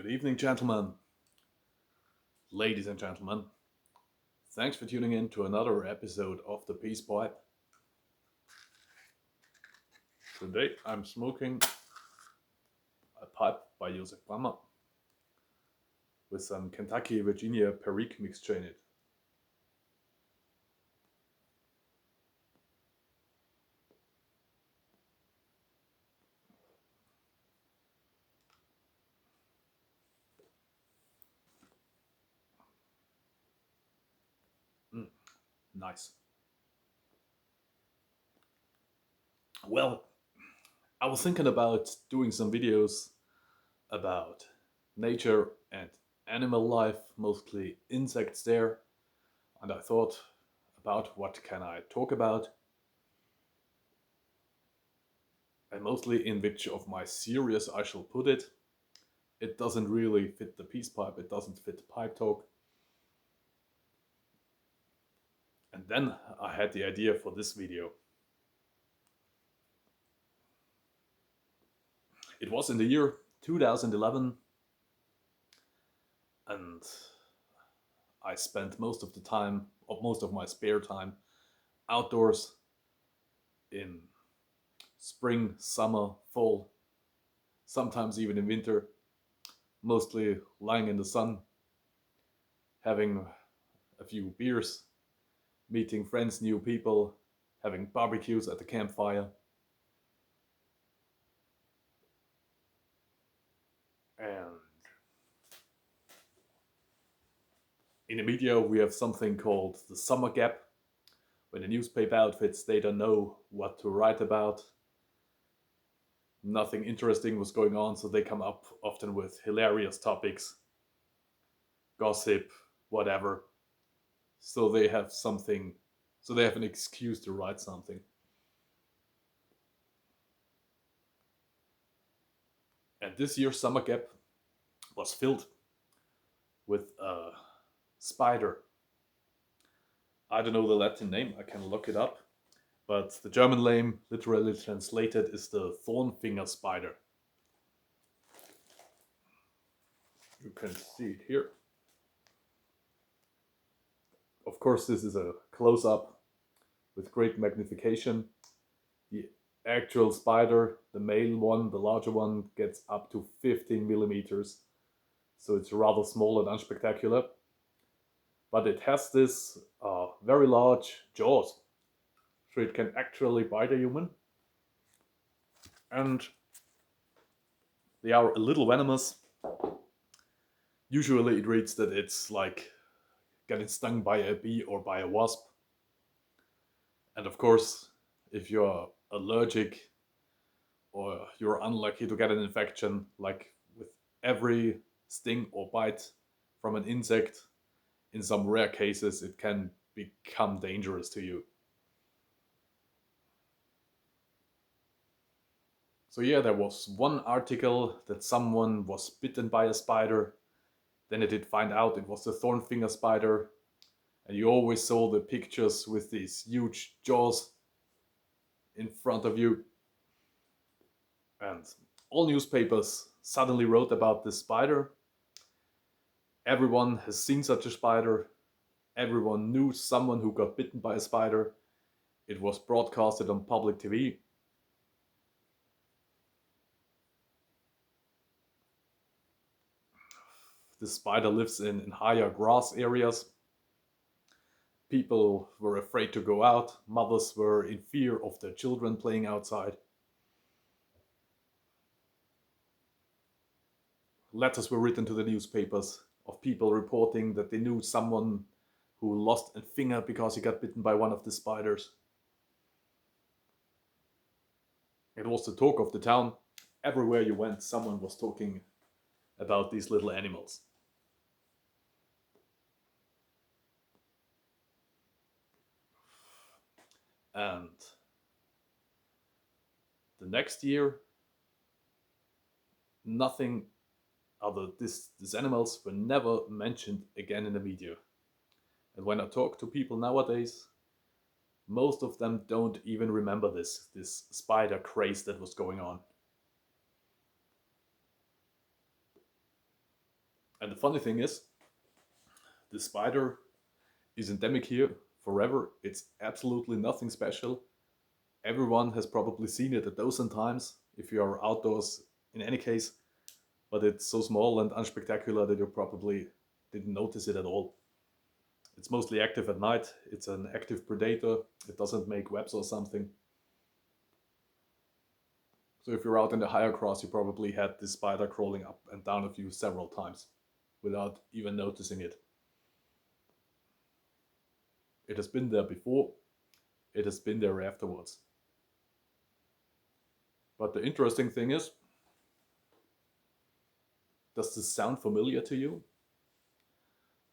Good evening, gentlemen. Ladies and gentlemen, thanks for tuning in to another episode of the Peace Pipe. Today I'm smoking a pipe by Joseph Brammer with some Kentucky Virginia Perique mixture in it. Nice. Well, I was thinking about doing some videos about nature and animal life, mostly insects there, and I thought about what can I talk about, and mostly in which of my series I shall put it. It doesn't really fit the peace pipe, it doesn't fit pipe talk. And then I had the idea for this video. It was in the year 2011, and I spent most of my spare time outdoors in spring, summer, fall, sometimes even in winter, mostly lying in the sun, having a few beers, meeting friends, new people, having barbecues at the campfire. And in the media we have something called the summer gap, when the newspaper outfits, they don't know what to write about. Nothing interesting was going on, so they come up often with hilarious topics, gossip, whatever. So they have an excuse to write something. And this year's summer gap was filled with a spider. I don't know the Latin name, I can look it up. But the German name, literally translated, is the thorn-finger spider. You can see it here. Of course, this is a close-up with great magnification. The actual spider, the male one, the larger one, gets up to 15 millimeters. So it's rather small and unspectacular. But it has this very large jaws, so it can actually bite a human. And they are a little venomous. Usually it reads that it's like getting stung by a bee or by a wasp. And of course, if you're allergic or you're unlucky to get an infection, like with every sting or bite from an insect, in some rare cases it can become dangerous to you. So yeah, there was one article that someone was bitten by a spider. Then it did find out it was the thorn-finger spider. And you always saw the pictures with these huge jaws in front of you. And all newspapers suddenly wrote about this spider. Everyone has seen such a spider. Everyone knew someone who got bitten by a spider. It was broadcasted on public TV. The spider lives in higher grass areas. People were afraid to go out. Mothers were in fear of their children playing outside. Letters were written to the newspapers of people reporting that they knew someone who lost a finger because he got bitten by one of the spiders. It was the talk of the town. Everywhere you went, someone was talking about these little animals. And the next year, nothing other, these animals were never mentioned again in the media. And when I talk to people nowadays, most of them don't even remember this spider craze that was going on. And the funny thing is, the spider is endemic here forever. It's absolutely nothing special. Everyone has probably seen it a dozen times if you are outdoors in any case, but it's so small and unspectacular that you probably didn't notice it at all. It's mostly active at night. It's an active predator. It doesn't make webs or something. So if you're out in the higher grass, you probably had this spider crawling up and down of you several times without even noticing it. It has been there before. It has been there afterwards. But the interesting thing is, does this sound familiar to you?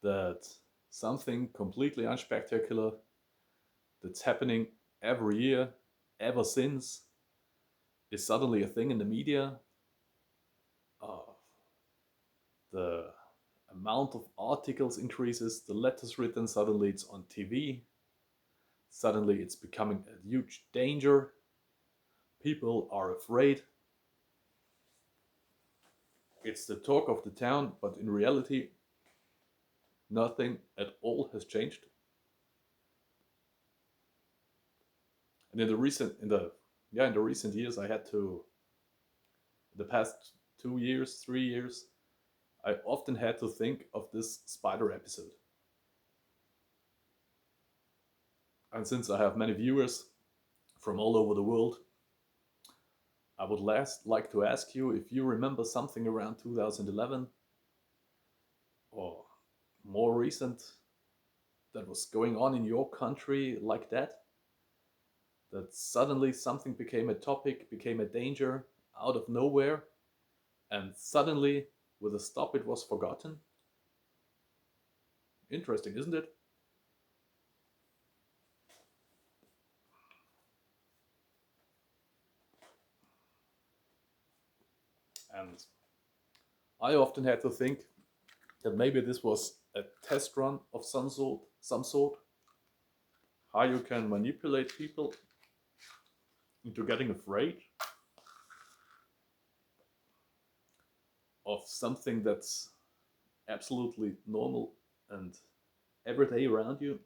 That something completely unspectacular that's happening every year, ever since, is suddenly a thing in the media. The amount of articles increases, the letters written, suddenly it's on TV, suddenly it's becoming a huge danger. People are afraid. It's the talk of the town, but in reality, nothing at all has changed. And in the recent years, I had to, the past 2 years, 3 years, I often had to think of this spider episode. And since I have many viewers from all over the world, I would last like to ask you if you remember something around 2011 or more recent that was going on in your country like that? That suddenly something became a topic, became a danger out of nowhere, and suddenly, with a stop, it was forgotten? Interesting, isn't it? And I often had to think that maybe this was a test run of some sort, how you can manipulate people into getting afraid of something that's absolutely normal and every day around you.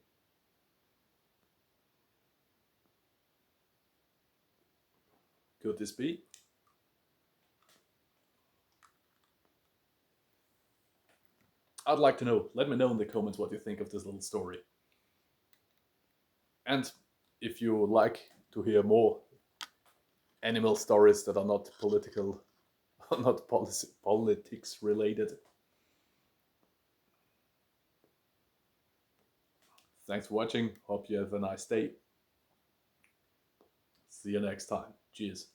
Could this be? I'd like to know. Let me know in the comments what you think of this little story. And if you would like to hear more animal stories that are not political, not politics related, thanks for watching. Hope you have a nice day. See you next time. Cheers.